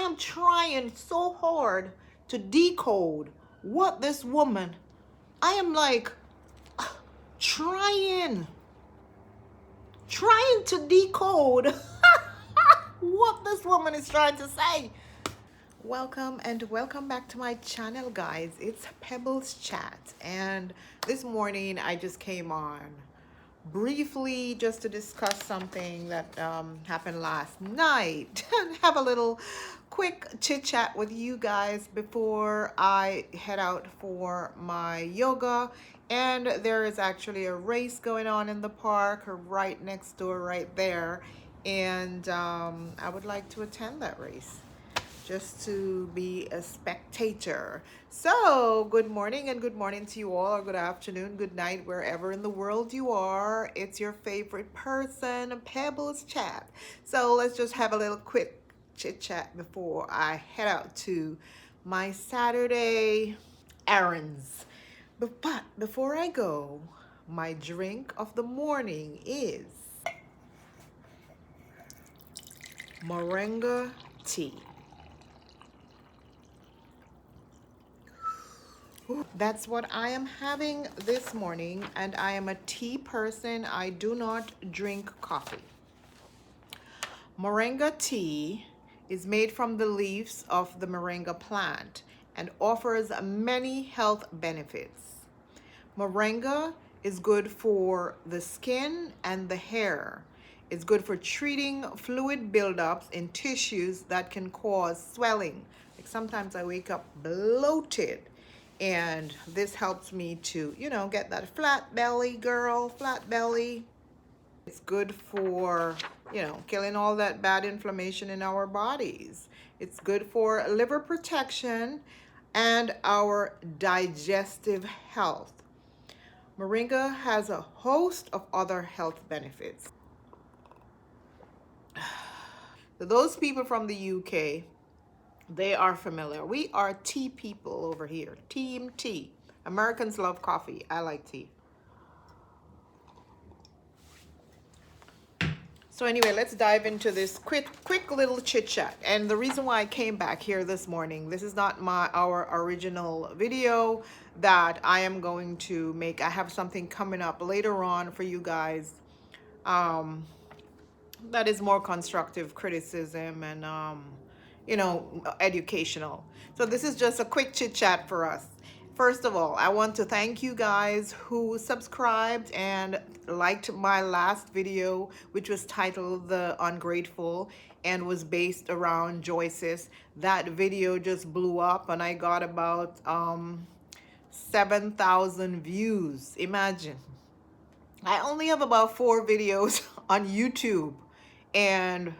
am trying so hard to decode what this woman, I am like trying to decode what this woman is trying to say. Welcome and welcome back to my channel, guys. It's Pebbles Chat, and this morning I just came on briefly just to discuss something that happened last night. Have a little quick chit chat with you guys before I head out for my yoga. And there is actually a race going on in the park right next door right there, and I would like to attend that race just to be a spectator. So good morning, and good morning to you all, or good afternoon, good night, wherever in the world you are. It's your favorite person, Pebbles Chat. So let's just have a little quick chit chat before I head out to my Saturday errands. But before I go, my drink of the morning is Moringa tea. That's what I am having this morning, and I am a tea person. I do not drink coffee. Moringa tea is made from the leaves of the moringa plant and offers many health benefits. Moringa is good for the skin and the hair. It's good for treating fluid buildups in tissues that can cause swelling. Like sometimes I wake up bloated, and this helps me to, get that flat belly, girl, flat belly. It's good for, killing all that bad inflammation in our bodies. It's good for liver protection and our digestive health. Moringa has a host of other health benefits. So those people from the UK, they are familiar. We are tea people over here. Team tea. Americans love coffee. I like tea. So anyway, let's dive into this quick little chit chat. And the reason why I came back here this morning, this is not our original video that I am going to make. I have something coming up later on for you guys that is more constructive criticism and educational. So this is just a quick chit chat for us. First of all, I want to thank you guys who subscribed and liked my last video, which was titled The Ungrateful and was based around Joyce's. That video just blew up, and I got about 7,000 views. Imagine. I only have about 4 videos on YouTube and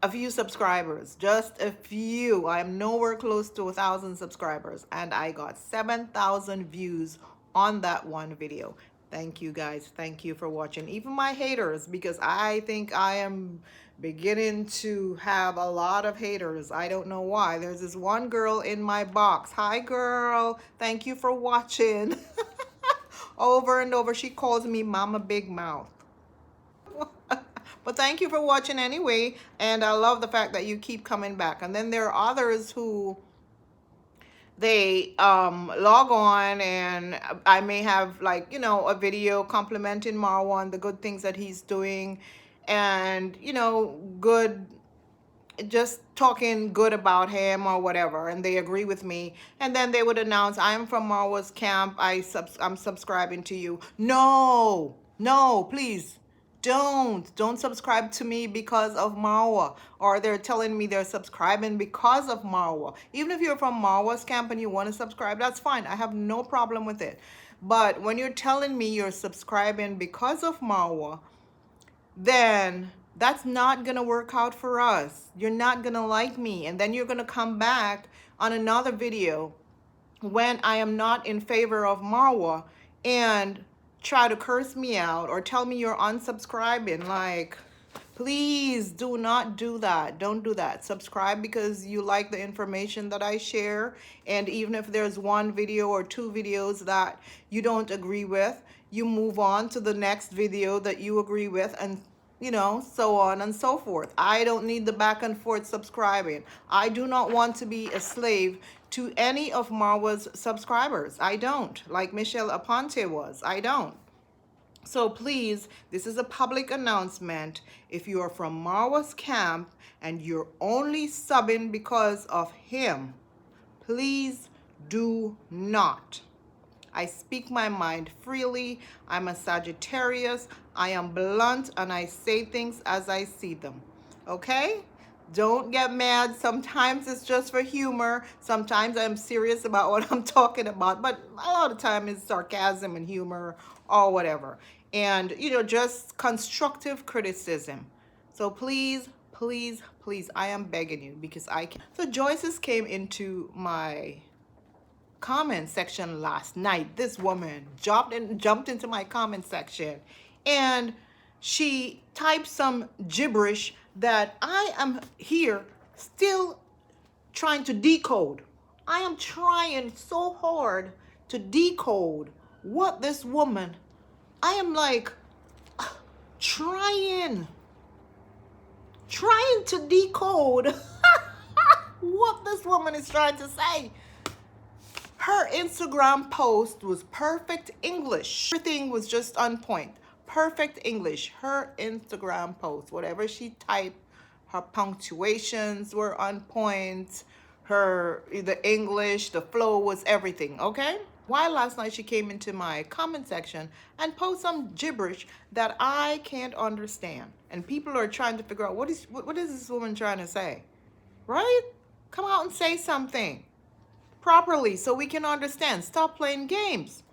a few subscribers, just a few. I am nowhere close to 1,000 subscribers, and I got 7,000 views on that one video. Thank you guys. Thank you for watching. Even my haters, because I think I am beginning to have a lot of haters. I don't know why. There's this one girl in my box. Hi girl, thank you for watching. Over and over she calls me Mama Big Mouth. But thank you for watching anyway, and I love the fact that you keep coming back. And then there are others who they log on, and I may have a video complimenting Marwa on the good things that he's doing, and good, just talking good about him or whatever, and they agree with me, and then they would announce, I'm from Marwa's camp, I'm subscribing to you. No, please don't subscribe to me because of Marwa, or they're telling me they're subscribing because of Marwa. Even if you're from Marwa's camp and you want to subscribe, that's fine. I have no problem with it. But when you're telling me you're subscribing because of Marwa, then that's not gonna work out for us. You're not gonna like me, and then you're gonna come back on another video when I am not in favor of Marwa and try to curse me out or tell me you're unsubscribing. Like, please do not do that. Don't do that. Subscribe because you like the information that I share, and even if there's one video or 2 videos that you don't agree with, you move on to the next video that you agree with, and you know, so on and so forth. I don't need the back and forth subscribing. I do not want to be a slave to any of Marwa's subscribers. I don't. Like Michelle Aponte was. I don't. So please, this is a public announcement. If you are from Marwa's camp and you're only subbing because of him, please do not. I speak my mind freely. I'm a Sagittarius. I am blunt and I say things as I see them. Okay? Don't get mad. Sometimes it's just for humor. Sometimes I'm serious about what I'm talking about, but a lot of time it's sarcasm and humor or whatever. And, you know, just constructive criticism. So please, please, please, I am begging you because I can. So Joyce's came into my comment section last night. This woman jumped into my comment section and she typed some gibberish that I am here still trying to decode. I am trying so hard to decode what this woman, I am like trying to decode what this woman is trying to say. Her Instagram post was perfect English. Everything was just on point. Perfect English. Her Instagram post, whatever she typed, her punctuations were on point. The English, the flow was everything, okay? Why last night she came into my comment section and posted some gibberish that I can't understand. And people are trying to figure out what is this woman trying to say? Right? Come out and say something properly so we can understand. Stop playing games.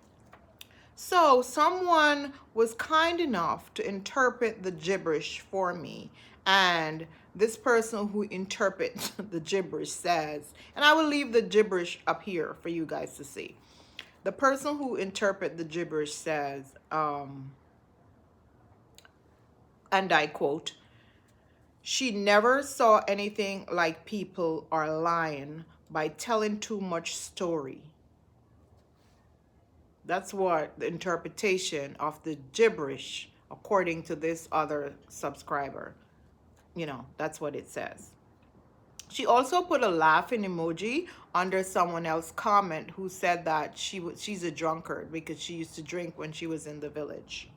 So someone was kind enough to interpret the gibberish for me, and this person who interprets the gibberish says, and I will leave the gibberish up here for you guys to see. The person who interprets the gibberish says, and I quote, "She never saw anything like people are lying by telling too much story." That's what the interpretation of the gibberish, according to this other subscriber, you know, that's what it says. She also put a laughing emoji under someone else's comment who said that she's a drunkard because she used to drink when she was in the village.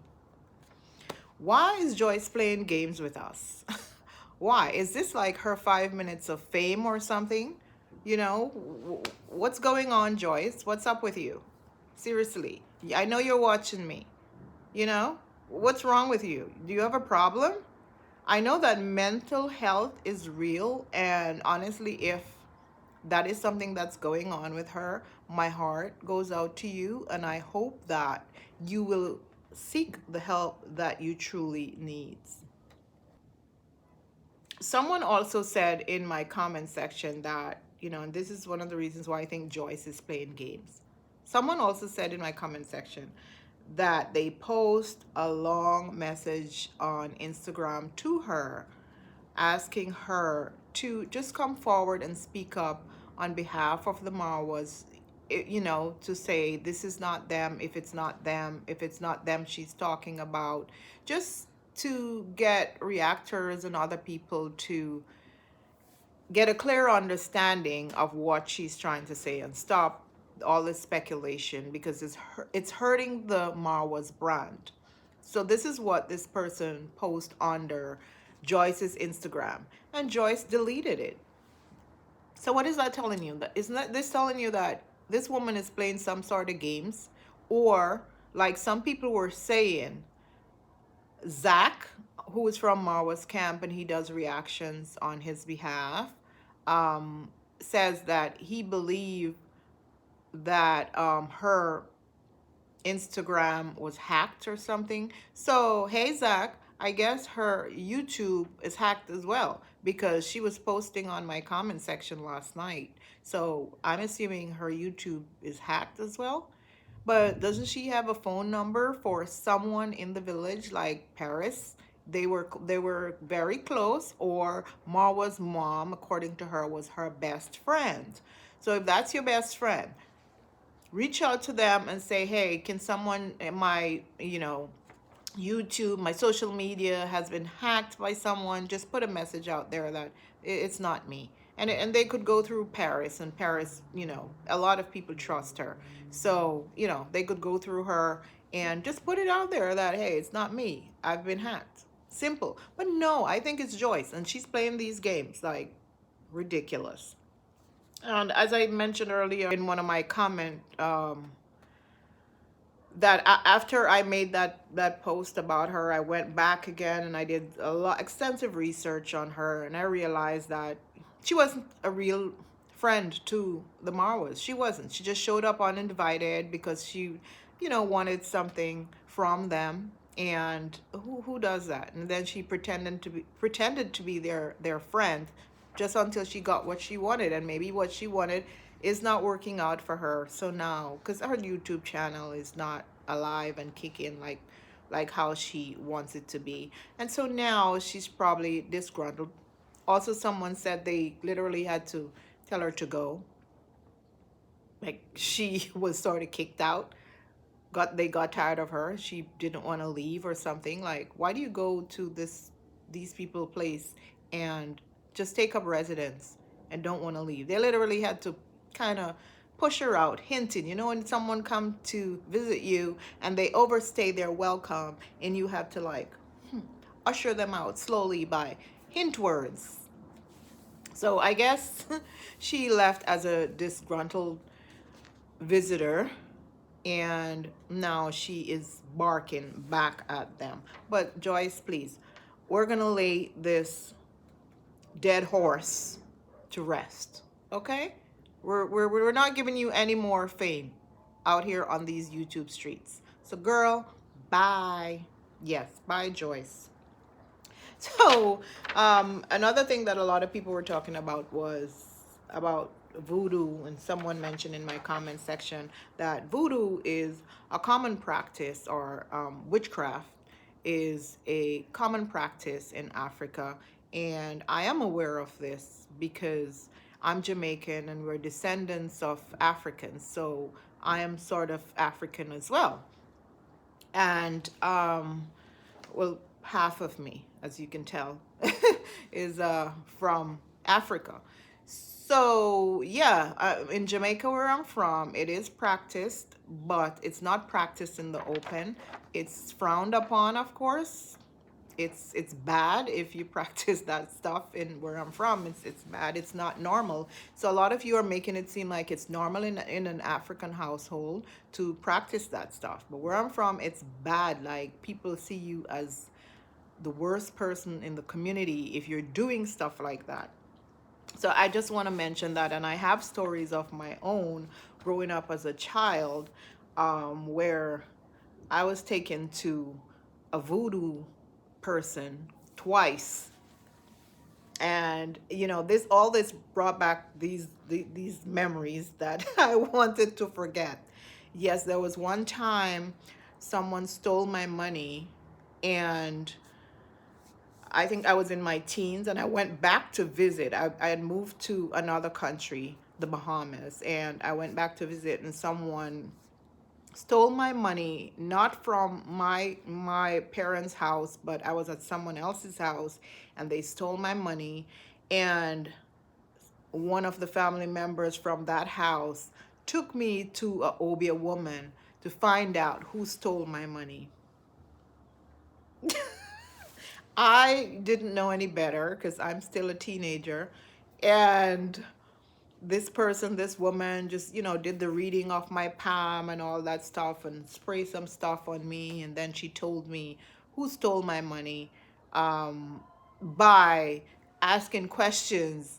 Why is Joyce playing games with us? Why? Is this like her 5 minutes of fame or something? You know, what's going on, Joyce? What's up with you? Seriously, I know you're watching me. You know, what's wrong with you? Do you have a problem? I know that mental health is real, and honestly, if that is something that's going on with her, my heart goes out to you, and I hope that you will seek the help that you truly need. Someone also said in my comment section that, you know, and this is one of the reasons why I think Joyce is playing games. Someone also said in my comment section that they post a long message on Instagram to her, asking her to just come forward and speak up on behalf of the Marwas, you know, to say this is not them, if it's not them, she's talking about, just to get reactors and other people to get a clear understanding of what she's trying to say and stop all this speculation, because it's hurting the Marwa's brand. So this is what this person posted under Joyce's Instagram, and Joyce deleted it. So what is that telling you? That isn't that this telling you that this woman is playing some sort of games? Or like some people were saying, Zach, who is from Marwa's camp and he does reactions on his behalf, says that he believed that her Instagram was hacked or something. So, hey, Zach, I guess her YouTube is hacked as well, because she was posting on my comment section last night. So I'm assuming her YouTube is hacked as well. But doesn't she have a phone number for someone in the village, like Paris? They were very close, or Marwa's mom, according to her, was her best friend. So if that's your best friend, reach out to them and say, hey, can someone, YouTube, my social media has been hacked by someone, just put a message out there that it's not me. And they could go through Paris, and Paris, a lot of people trust her. So, they could go through her and just put it out there that, hey, it's not me. I've been hacked. Simple. But no, I think it's Joyce, and she's playing these games like ridiculous. And as I mentioned earlier in one of my comment, that after I made that post about her, I went back again and I did a lot extensive research on her, and I realized that she wasn't a real friend to the Marwas. She wasn't. She just showed up uninvited because she, wanted something from them. And who does that? And then she pretended to be their friend, just until she got what she wanted, and maybe what she wanted is not working out for her. So now, because her YouTube channel is not alive and kicking like how she wants it to be, and so now she's probably disgruntled. Also, someone said they literally had to tell her to go. Like, she was sort of kicked out. They got tired of her. She didn't want to leave or something. Like, why do you go to these people place and just take up residence and don't want to leave? They literally had to kind of push her out, hinting, when someone come to visit you and they overstay their welcome, and you have to like usher them out slowly by hint words. So I guess she left as a disgruntled visitor, and now she is barking back at them. But Joyce, please, we're gonna lay this dead horse to rest, okay? We're not giving you any more fame out here on these YouTube streets. So girl, bye. Yes, bye, Joyce. So another thing that a lot of people were talking about was about voodoo, and someone mentioned in my comment section that voodoo is a common practice, or witchcraft is a common practice in Africa. And I am aware of this because I'm Jamaican and we're descendants of Africans, so I am sort of African as well. And well, half of me, as you can tell, is from Africa. So yeah, in Jamaica where I'm from, it is practiced, but it's not practiced in the open. It's frowned upon, of course. It's bad if you practice that stuff. In where I'm from, it's bad. It's not normal. So a lot of you are making it seem like it's normal in an African household to practice that stuff. But where I'm from, it's bad. Like, people see you as the worst person in the community if you're doing stuff like that. So I just want to mention that. And I have stories of my own growing up as a child, where I was taken to a voodoo person twice. And this all this brought back these memories that I wanted to forget. Yes, there was one time someone stole my money, and I think I was in my teens, and I went back to visit. I had moved to another country, the Bahamas, and I went back to visit, and someone stole my money, not from my parents' house, but I was at someone else's house, and they stole my money. And one of the family members from that house took me to a Obia woman to find out who stole my money. I didn't know any better because I'm still a teenager. And this woman just, did the reading of my palm and all that stuff, and spray some stuff on me. And then she told me who stole my money, by asking questions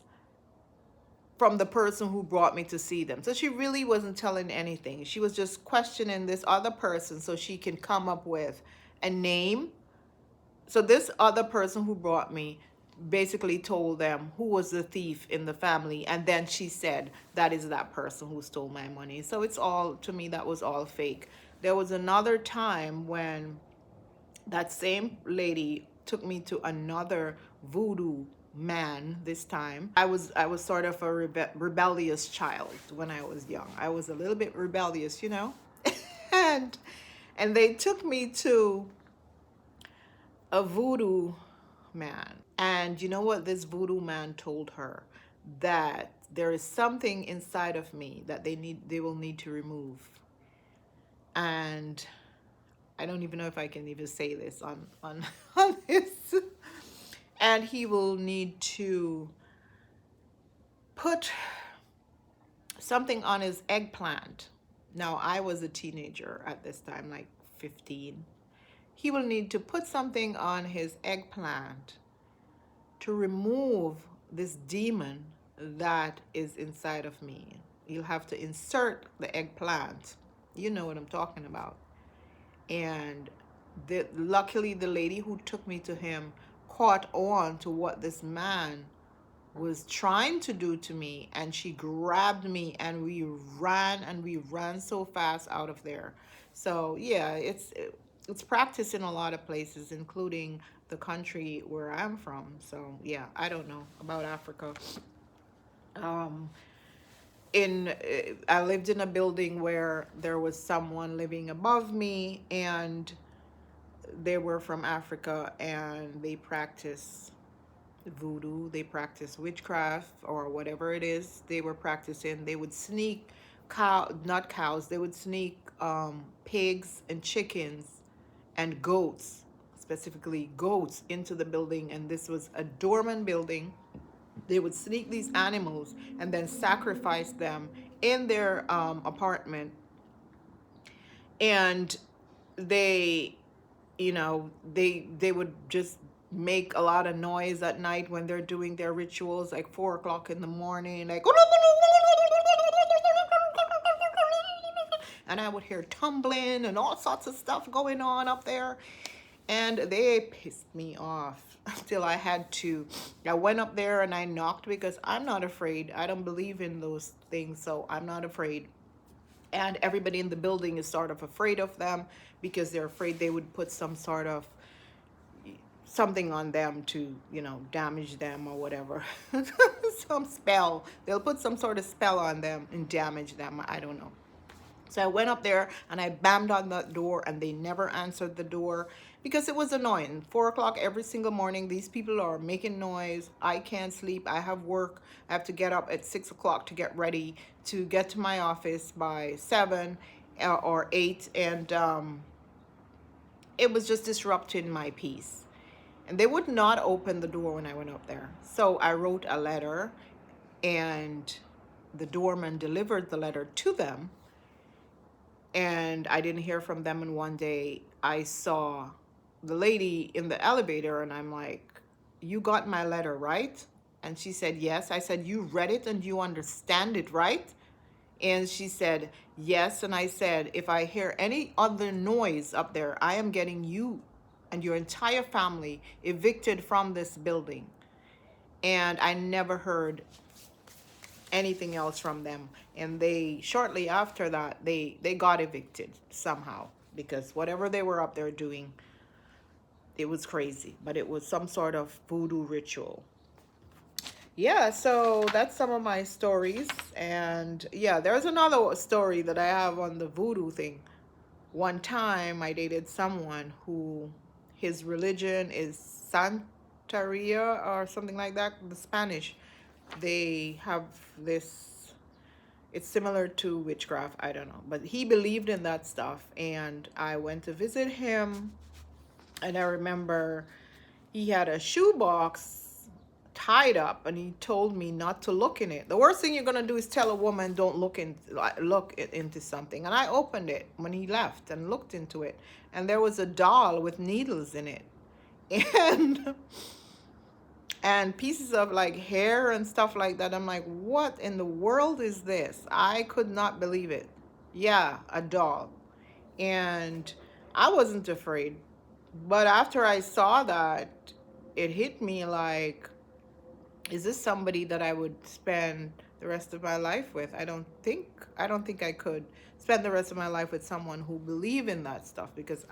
from the person who brought me to see them. So she really wasn't telling anything. She was just questioning this other person so she can come up with a name. So this other person who brought me basically told them who was the thief in the family, and then she said that is that person who stole my money. So it's all, to me, that was all fake. There was another time when that same lady took me to another voodoo man. This time I was sort of a rebellious child. When I was young, I was a little bit rebellious, and they took me to a voodoo man. And you know what this voodoo man told her? That there is something inside of me that they will need to remove. And I don't even know if I can even say this on on this. And he will need to put something on his eggplant. Now, I was a teenager at this time, like 15. He will need to put something on his eggplant to remove this demon that is inside of me. You'll have to insert the eggplant. You know what I'm talking about. And luckily, the lady who took me to him caught on to what this man was trying to do to me, and she grabbed me, and we ran so fast out of there. So yeah, it's practiced in a lot of places, including the country where I'm from. So yeah, I don't know about Africa. um I lived in a building where there was someone living above me, and they were from Africa, and they practice voodoo, they practice witchcraft or whatever it is they were practicing. They would sneak not cows, they would sneak pigs and chickens and goats, specifically goats, into the building. And this was a dormant building. They would sneak these animals and then sacrifice them in their apartment. And they, they would just make a lot of noise at night when they're doing their rituals, like 4 o'clock in the morning, like, and I would hear tumbling and all sorts of stuff going on up there. And they pissed me off until I went up there and I knocked, because I'm not afraid. I don't believe in those things, so I'm not afraid. And everybody in the building is sort of afraid of them, because they're afraid they would put some sort of something on them to, damage them or whatever. Some spell. They'll put some sort of spell on them and damage them. I don't know. So I went up there and I banged on that door, and they never answered the door, because it was annoying. 4 o'clock every single morning, these people are making noise. I can't sleep. I have work. I have to get up at 6 o'clock to get ready to get to my office by 7 or 8. And it was just disrupting my peace. And they would not open the door when I went up there. So I wrote a letter, and the doorman delivered the letter to them. And I didn't hear from them. And one day I saw the lady in the elevator, and I'm like, "You got my letter, right?" And she said, "Yes." I said, "You read it and you understand it, right?" And she said, "Yes." And I said, "If I hear any other noise up there, I am getting you and your entire family evicted from this building." And I never heard anything else from them. And they, shortly after that, they got evicted somehow, because whatever they were up there doing, it was crazy. But it was some sort of voodoo ritual. Yeah, so that's some of my stories. And yeah, there's another story that I have on the voodoo thing. One time I dated someone who, his religion is Santeria or something like that, the Spanish. They have this, it's similar to witchcraft, I don't know, but he believed in that stuff. And I went to visit him, and I remember he had a shoebox tied up, and he told me not to look in it. The worst thing you're gonna do is tell a woman don't look into something. And I opened it when he left and looked into it, and there was a doll with needles in it, and pieces of like hair and stuff like that. I'm like, what in the world is this? I could not believe it. Yeah, a doll. And I wasn't afraid. But after I saw that, it hit me like, is this somebody that I would spend the rest of my life with? I don't think I could spend the rest of my life with someone who believe in that stuff, because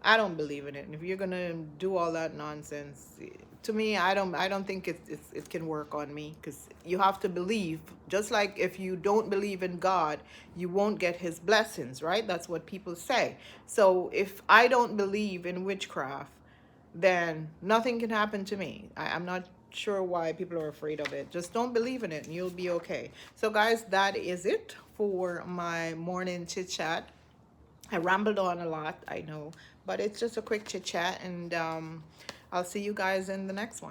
I don't believe in it. And if you're gonna do all that nonsense, to me, I don't think it can work on me, because you have to believe. Just like if you don't believe in God, you won't get His blessings, right? That's what people say. So if I don't believe in witchcraft, then nothing can happen to me. I'm not sure why people are afraid of it. Just don't believe in it and you'll be okay. So guys, that is it for my morning chit chat. I rambled on a lot, I know, but it's just a quick chit chat, and I'll see you guys in the next one.